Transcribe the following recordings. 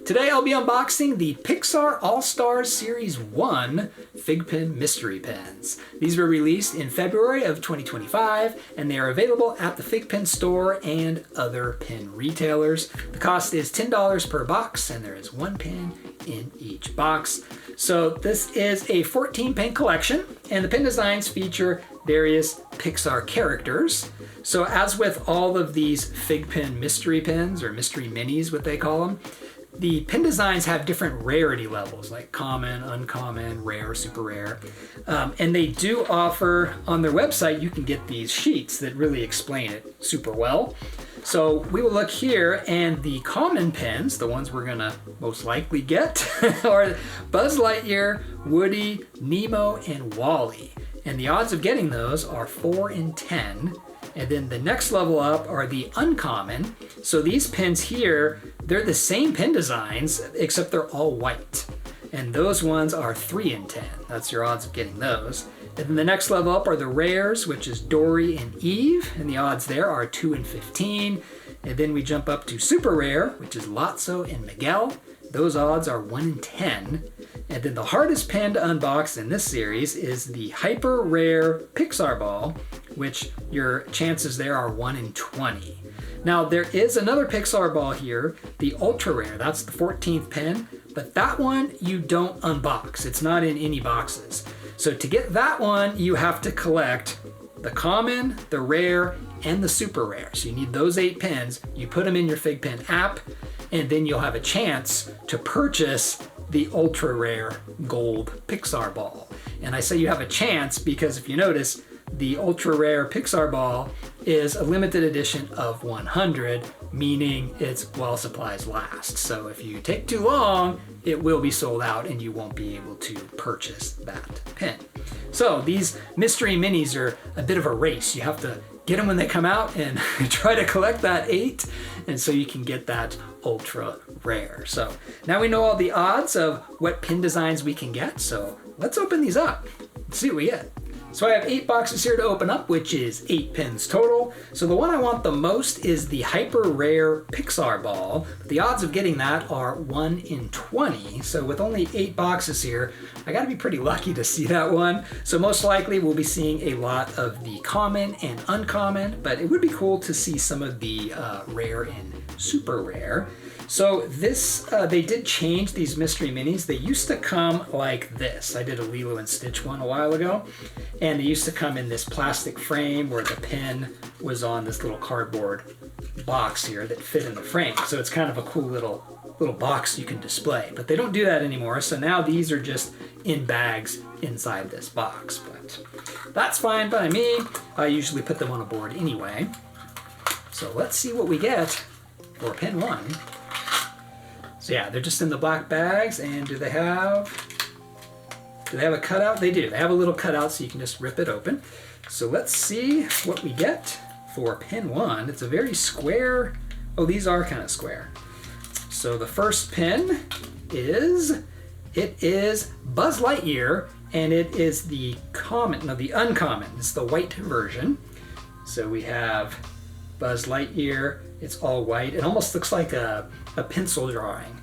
Today I'll be unboxing the Pixar All-Stars Series 1 FiGPiN mystery pens. These were released in February of 2025 and they are available at the FiGPiN store and other pen retailers. The cost is $10 per box and there is one pen in each box. So this is a 14 pen collection and the pen designs feature various Pixar characters. So as with all of these FiGPiN mystery pens, or mystery minis what they call them, the pen designs have different rarity levels, like common, uncommon, rare, super rare. And they do offer, on their website, you can get these sheets that really explain it super well. So we will look here, and the common pens, the ones we're gonna most likely get, are Buzz Lightyear, Woody, Nemo, and Wally. And the odds of getting those are 4 in 10. And then the next level up are the uncommon. So these pens here, they're the same pen designs, except they're all white. And those ones are 3 in 10. That's your odds of getting those. And then the next level up are the rares, which is Dory and Eve. And the odds there are 2 in 15. And then we jump up to super rare, which is Lotso and Miguel. Those odds are 1 in 10. And then the hardest pen to unbox in this series is the hyper rare Pixar ball, which your chances there are 1 in 20. Now there is another Pixar ball here, the ultra rare, that's the 14th pen, but that one you don't unbox. It's not in any boxes. So to get that one, you have to collect the common, the rare, and the super rare. So you need those 8 pens, you put them in your FiGPiN app, and then you'll have a chance to purchase the ultra rare gold Pixar ball. And I say you have a chance because if you notice, the ultra rare Pixar ball is a limited edition of 100, meaning it's while supplies last. So if you take too long, it will be sold out and you won't be able to purchase that pen. So these mystery minis are a bit of a race. You have to get them when they come out and try to collect that 8, and so you can get that ultra rare. So now we know all the odds of what pen designs we can get, so let's open these up and see what we get. So I have 8 boxes here to open up, which is 8 pens total. So the one I want the most is the hyper rare Pixar ball. The odds of getting that are 1 in 20. So with only 8 boxes here, I gotta be pretty lucky to see that one. So most likely we'll be seeing a lot of the common and uncommon, but it would be cool to see some of the rare and super rare. So this, they did change these mystery minis. They used to come like this. I did a Lilo and Stitch one a while ago, and they used to come in this plastic frame where the pen was on this little cardboard box here that fit in the frame. So it's kind of a cool little box you can display, but they don't do that anymore. So now these are just in bags inside this box, but that's fine by me. I usually put them on a board anyway. So let's see what we get for pen 1. So yeah, they're just in the black bags, and do they have a cutout? They do. They have a little cutout so you can just rip it open. So let's see what we get for pen 1. It's a very square, oh, these are kind of square. So the first pen is Buzz Lightyear, and it is the uncommon. It's the white version. So we have Buzz Lightyear. It's all white. It almost looks like a pencil drawing.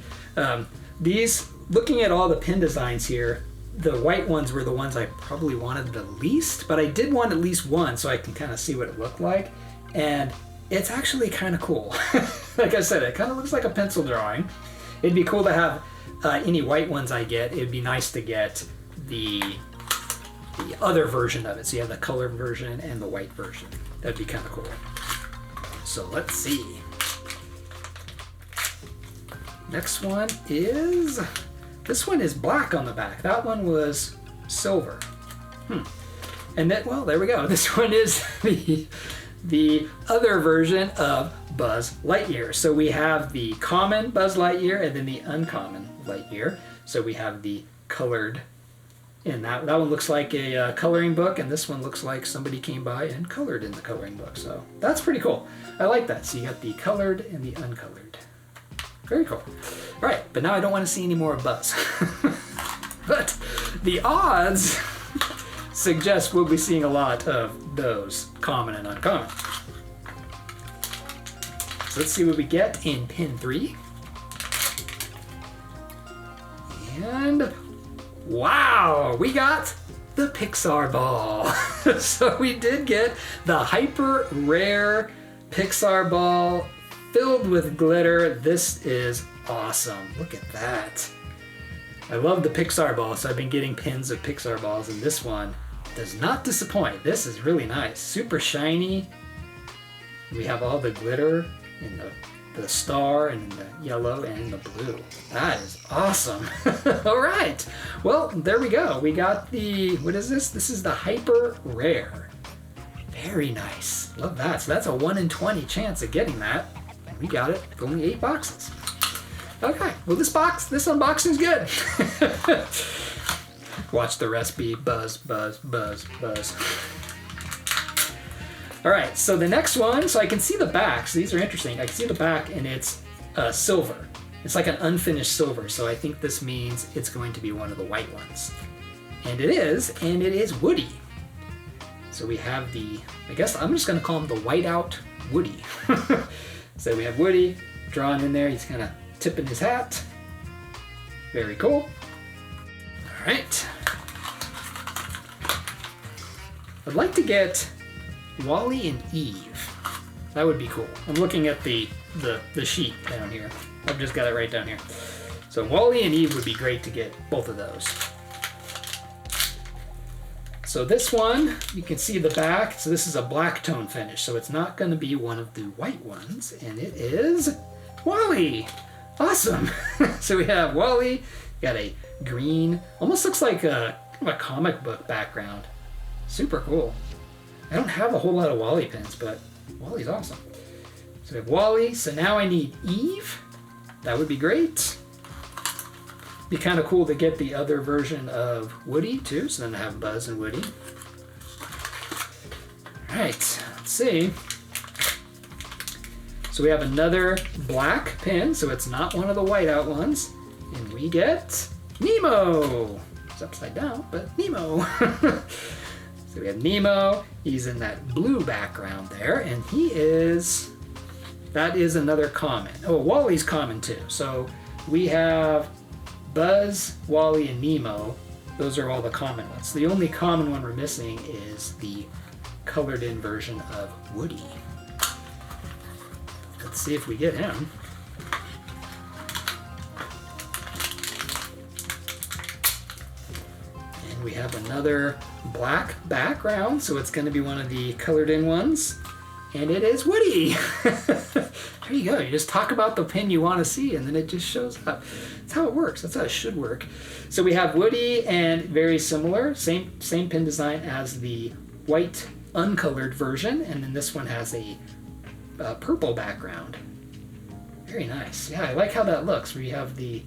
Looking at all the pen designs here, the white ones were the ones I probably wanted the least, but I did want at least one so I can kind of see what it looked like. And it's actually kind of cool. Like I said, it kind of looks like a pencil drawing. It'd be cool to have any white ones I get. It'd be nice to get the other version of it. So you have the colored version and the white version. That'd be kind of cool. So let's see. Next one is, this one is black on the back. That one was silver. And then, well, there we go. This one is the other version of Buzz Lightyear. So we have the common Buzz Lightyear and then the uncommon Lightyear. So we have the colored, and that one looks like a coloring book, and this one looks like somebody came by and colored in the coloring book. So that's pretty cool. I like that. So you got the colored and the uncolored. Very cool. All right, but now I don't want to see any more of Buzz. But the odds suggest we'll be seeing a lot of those common and uncommon. So let's see what we get in pin 3. And wow, we got the Pixar ball. So we did get the hyper rare Pixar ball filled with glitter. This is awesome. Look at that. I love the Pixar ball, so I've been getting pins of Pixar balls, and this one does not disappoint. This is really nice. Super shiny. We have all the glitter in the star and the yellow and the blue. That is awesome. All right. Well, there we go. We got the, what is this? This is the hyper rare. Very nice. Love that. So that's a 1 in 20 chance of getting that. And we got it with only 8 boxes. Okay. Well, this unboxing's good. Watch the recipe. Buzz, buzz, buzz, buzz. All right, so the next one, so I can see the back. So these are interesting. I can see the back, and it's silver. It's like an unfinished silver, so I think this means it's going to be one of the white ones. And it is Woody. So we have the, I guess I'm just gonna call him the whiteout Woody. So we have Woody drawn in there. He's kind of tipping his hat. Very cool. All right. I'd like to get Wally and Eve. That would be cool. I'm looking at the sheet down here. I've just got it right down here. So Wally and Eve would be great to get both of those. So this one, you can see the back. So this is a black tone finish. So it's not going to be one of the white ones. And it is Wally. Awesome. So we have Wally. Got a green, almost looks like a comic book background. Super cool. I don't have a whole lot of Wally pins, but Wally's awesome. So we have Wally. So now I need Eve. That would be great. Be kind of cool to get the other version of Woody too. So then I have Buzz and Woody. All right, let's see. So we have another black pin. So it's not one of the whiteout ones. And we get Nemo. It's upside down, but Nemo. So we have Nemo. He's in that blue background there, and that is another common. Oh, Wally's common too. So we have Buzz, Wally, and Nemo. Those are all the common ones. The only common one we're missing is the colored in version of Woody. Let's see if we get him. We have another black background, so it's going to be one of the colored in ones, and it is Woody. There you go. You just talk about the pin you want to see, and then it just shows up. That's how it works. That's how it should work. So we have Woody, and very similar, same pin design as the white uncolored version, and then this one has a purple background. Very nice. Yeah, I like how that looks, where you have the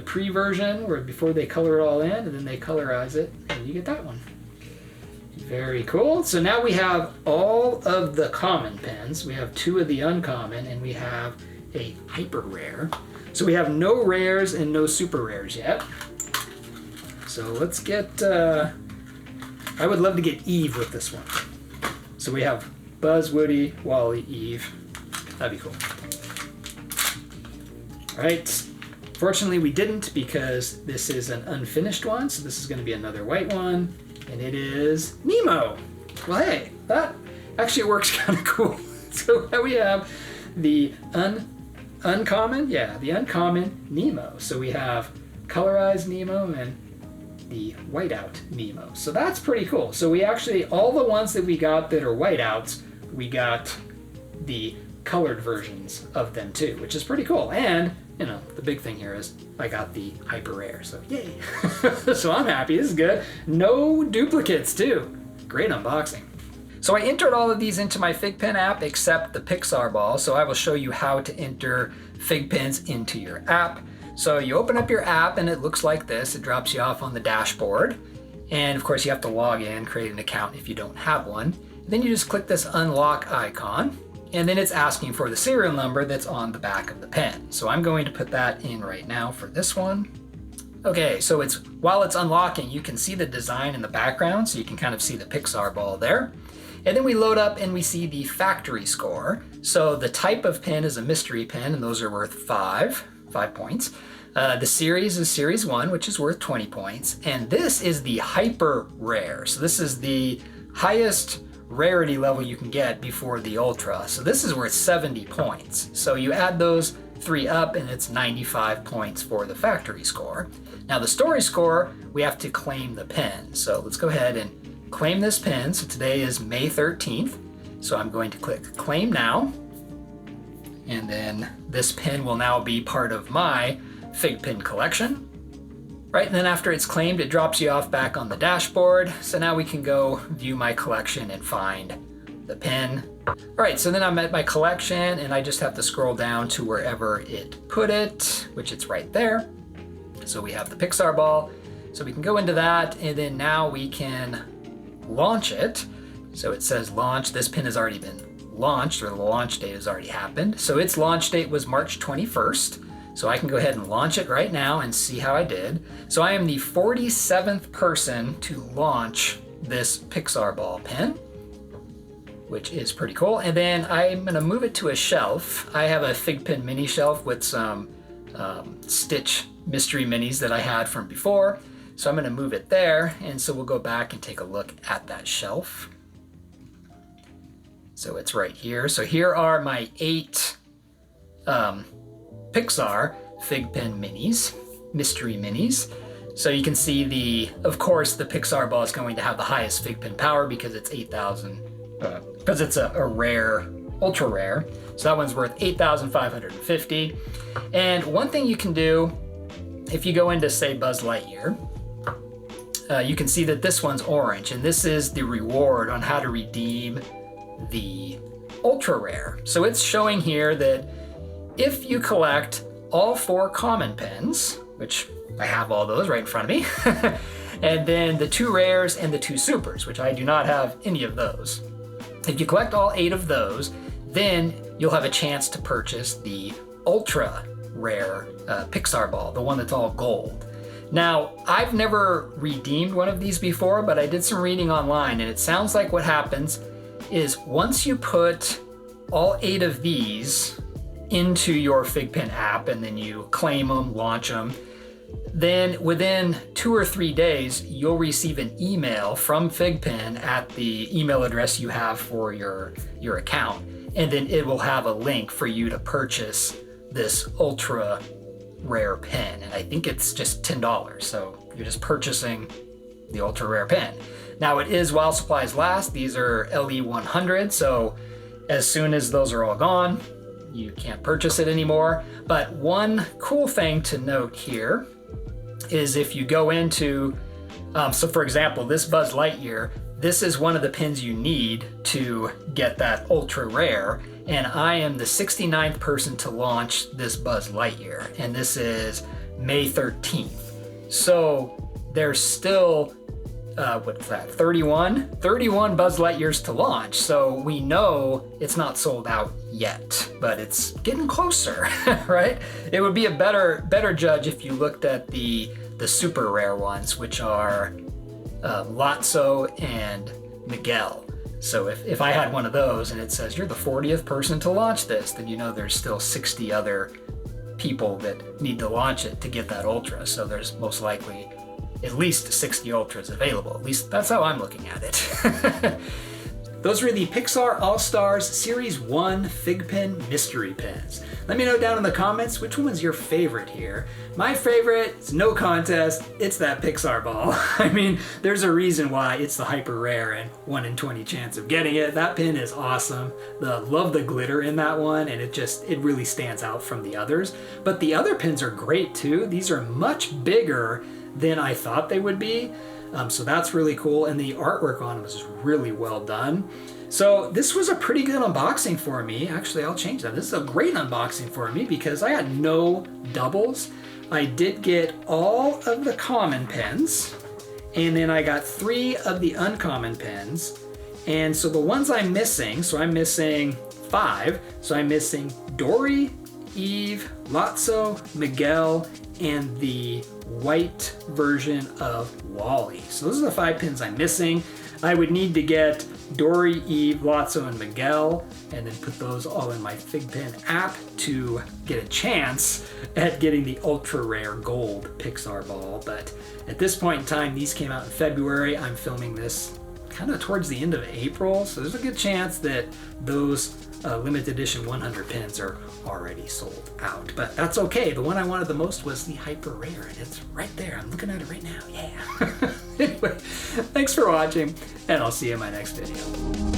pre-version where before they color it all in, and then they colorize it, and you get that one. Very cool. So now we have all of the common pins. We have 2 of the uncommon, and we have a hyper rare. So we have no rares and no super rares yet. So let's get, I would love to get Eve with this one. So we have Buzz, Woody, Wally, Eve. That'd be cool. All right. Fortunately, we didn't, because this is an unfinished one, so this is going to be another white one, and it is Nemo. Well, hey, that actually works kind of cool. So now we have the uncommon, the uncommon Nemo. So we have colorized Nemo and the whiteout Nemo. So that's pretty cool. So we actually, all the ones that we got that are whiteouts, we got the colored versions of them too, which is pretty cool. And you know, the big thing here is I got the hyper rare, so yay. So I'm happy, this is good. No duplicates too. Great unboxing. So I entered all of these into my FiGPiN app except the Pixar ball, so I will show you how to enter FiGPiNs into your app. So you open up your app and it looks like this. It drops you off on the dashboard. And of course you have to log in, create an account if you don't have one. And then you just click this unlock icon. And then it's asking for the serial number that's on the back of the pen. So I'm going to put that in right now for this one. Okay, so while it's unlocking, you can see the design in the background, so you can kind of see the Pixar ball there. And then we load up and we see the factory score. So the type of pen is a mystery pen, and those are worth 5. 5 points. The series is Series 1, which is worth 20 points. And this is the hyper rare. So this is the highest rarity level you can get before the ultra. So this is worth 70 points. So you add those 3 up and it's 95 points for the factory score. Now the story score, we have to claim the pin. So let's go ahead and claim this pin. So today is May 13th. So I'm going to click claim now. And then this pin will now be part of my FiGPiN collection. Right, and then after it's claimed, it drops you off back on the dashboard. So now we can go view my collection and find the pin. All right, so then I'm at my collection and I just have to scroll down to wherever it put it, which it's right there. So we have the Pixar ball. So we can go into that and then now we can launch it. So it says launch. This pin has already been launched, or the launch date has already happened. So its launch date was March 21st. So I can go ahead and launch it right now and see how I did. So I am the 47th person to launch this Pixar ball pin, which is pretty cool. And then I'm gonna move it to a shelf. I have a FiGPiN mini shelf with some Stitch mystery minis that I had from before. So I'm gonna move it there. And so we'll go back and take a look at that shelf. So it's right here. So here are my 8 Pixar FiGPiN minis, mystery minis. So you can see of course, the Pixar ball is going to have the highest FiGPiN power because it's 8,000, because it's a rare, ultra rare. So that one's worth 8,550. And one thing you can do, if you go into say Buzz Lightyear, you can see that this one's orange, and this is the reward on how to redeem the ultra rare. So it's showing here that if you collect all 4 common pins, which I have all those right in front of me, and then the 2 rares and the 2 supers, which I do not have any of those. If you collect all 8 of those, then you'll have a chance to purchase the ultra rare Pixar ball, the one that's all gold. Now, I've never redeemed one of these before, but I did some reading online, and it sounds like what happens is once you put all 8 of these into your FiGPiN app and then you claim them, launch them, then within 2 or 3 days, you'll receive an email from FiGPiN at the email address you have for your account. And then it will have a link for you to purchase this ultra rare pin. And I think it's just $10. So you're just purchasing the ultra rare pin. Now it is while supplies last. These are LE100. So as soon as those are all gone, you can't purchase it anymore. But one cool thing to note here is if you go into, so for example, this Buzz Lightyear, this is one of the pins you need to get that ultra rare. And I am the 69th person to launch this Buzz Lightyear. And this is May 13th. So there's still, what's that, 31 Buzz Lightyears to launch. So we know it's not sold out yet, but it's getting closer, right? It would be a better judge if you looked at the super rare ones, which are Lotso and Miguel. So if I had one of those and it says you're the 40th person to launch this, then you know there's still 60 other people that need to launch it to get that ultra. So there's most likely at least 60 ultras available. At least that's how I'm looking at it. Those were the Pixar All-Stars Series 1 FiGPiN mystery pins. Let me know down in the comments which one was your favorite here. My favorite, it's no contest, it's that Pixar ball. I mean, there's a reason why it's the hyper rare and 1 in 20 chance of getting it. That pin is awesome. Love the glitter in that one, and it really stands out from the others. But the other pins are great too. These are much bigger than I thought they would be. So that's really cool, and the artwork on them is really well done. So this was a pretty good unboxing for me. Actually, I'll change that. This is a great unboxing for me because I had no doubles. I did get all of the common pins, and then I got 3 of the uncommon pins. And so the ones I'm missing, so I'm missing 5. So I'm missing Dory, Eve, Lotso, Miguel, and the white version of Wally. So those are the 5 pins I'm missing. I would need to get Dory, Eve, Lotso, and Miguel, and then put those all in my FiGPiN app to get a chance at getting the ultra rare gold Pixar ball. But at this point in time, these came out in February. I'm filming this kind of towards the end of April, so there's a good chance that those limited edition 100 pins are already sold out. But that's okay. The one I wanted the most was the hyper rare, and it's right there. I'm looking at it right now. Yeah. Anyway, thanks for watching, and I'll see you in my next video.